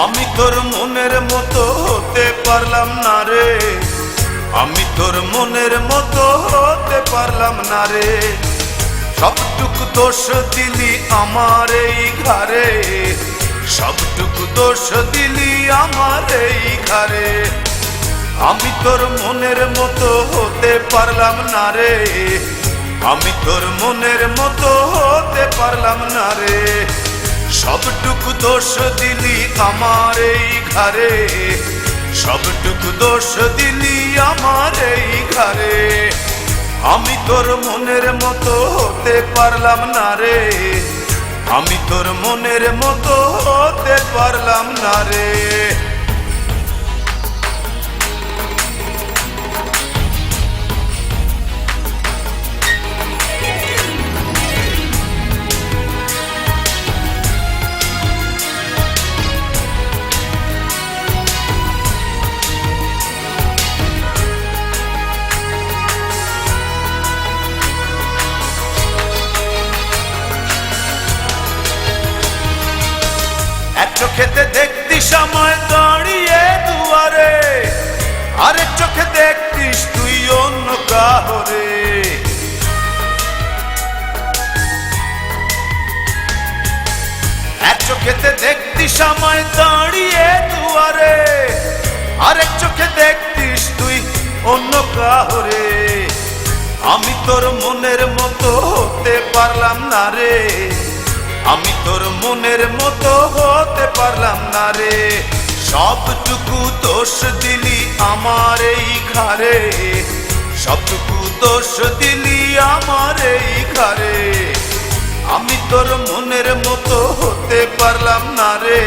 আমি তোর মনের মতো হতে পারলাম না রে, আমি তোর মনের মতো হতে পারলাম না রে। সবটুকু দোষ দিলি আমার এই ঘরে, সবটুকু দোষ দিলি আমার এই ঘরে। আমি তোর মনের মতো হতে পারলাম না রে, আমি তোর মনের মতো হতে পারলাম না রে। সবটুকু দোষ দিলি আমার এই ঘরে, সবটুকু দোষ দিলি আমার এই ঘরে। আমি তোর মনের মতো হতে পারলাম না রে, আমি তোর মনের মতো হতে পারলাম না রে। এক চোখেতে দেখতিস আমায় দাঁড়িয়ে দুয়ারে, আরেক চোখে দেখতিস তুই অন্য কাহরে। এক চোখেতে দেখতিস আমায় দাঁড়িয়ে দুয়ারে, আরেক চোখে দেখতিস তুই অন্য কাহরে। আমি তোর মনের মতো হতে পারলাম না রে, আমি তোর মনের মতো হতে পারলাম না রে। সবটুকু দোষ দিলি আমার এই ঘরে, সবটুকু দোষ দিলি আমার এই ঘরে। আমি তোর মনের মতো হতে পারলাম না রে,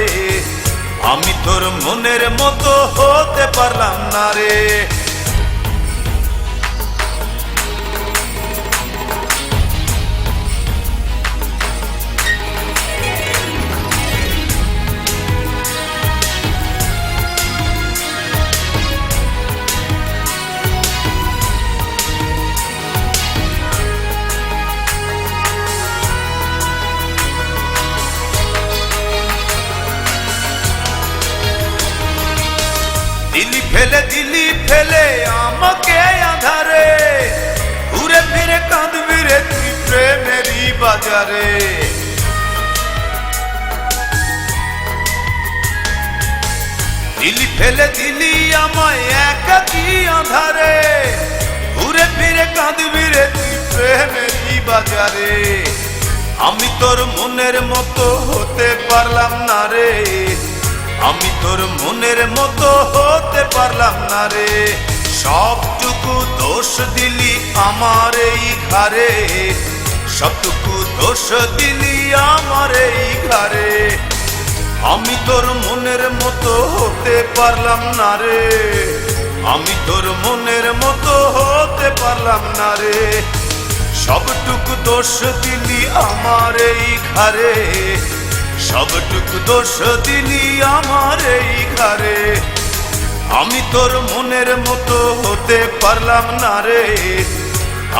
আমি তোর মনের মতো হতে পারলাম না রে। দিলি ফেলে আমাকে আধারে, ঘুরে ফিরে কাঁদবি রে তুই প্রেমেরই বাজারে। দিলি ফেলে দিলি আমায় একাকী আধারে, ঘুরে ফিরে কাঁদবি রে তুই প্রেমেরই বাজারে। আমি তোর মনের মতো হতে পারলাম না রে, আমি তোর মনের মতো হতে পারলাম না রে। সবটুকু দোষ দিলি আমার এই ঘরে, সবটুকু দোষ দিলি আমার এই ঘরে। আমি তোর মনের মতো হতে পারলাম না রে, আমি তোর মনের মতো হতে পারলাম না রে। সবটুকু দোষ দিলি আমার এই ঘরে, সবটুকু দোষ দিলি আমার এই ঘরে। আমি তোর মনের মতো হতে পারলাম না রে,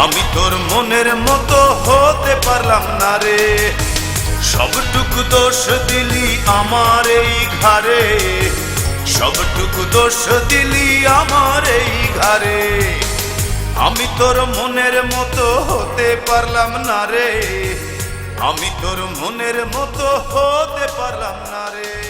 আমি তোর মনের মতো হতে পারলাম না রে। সবটুকু দোষ দিলি আমার এই ঘরে, সবটুকু দোষ দিলি আমার এই ঘরে। আমি তোর মনের মতো হতে পারলাম না রে, আমি তোর মনের মতো হতে পারলাম না রে।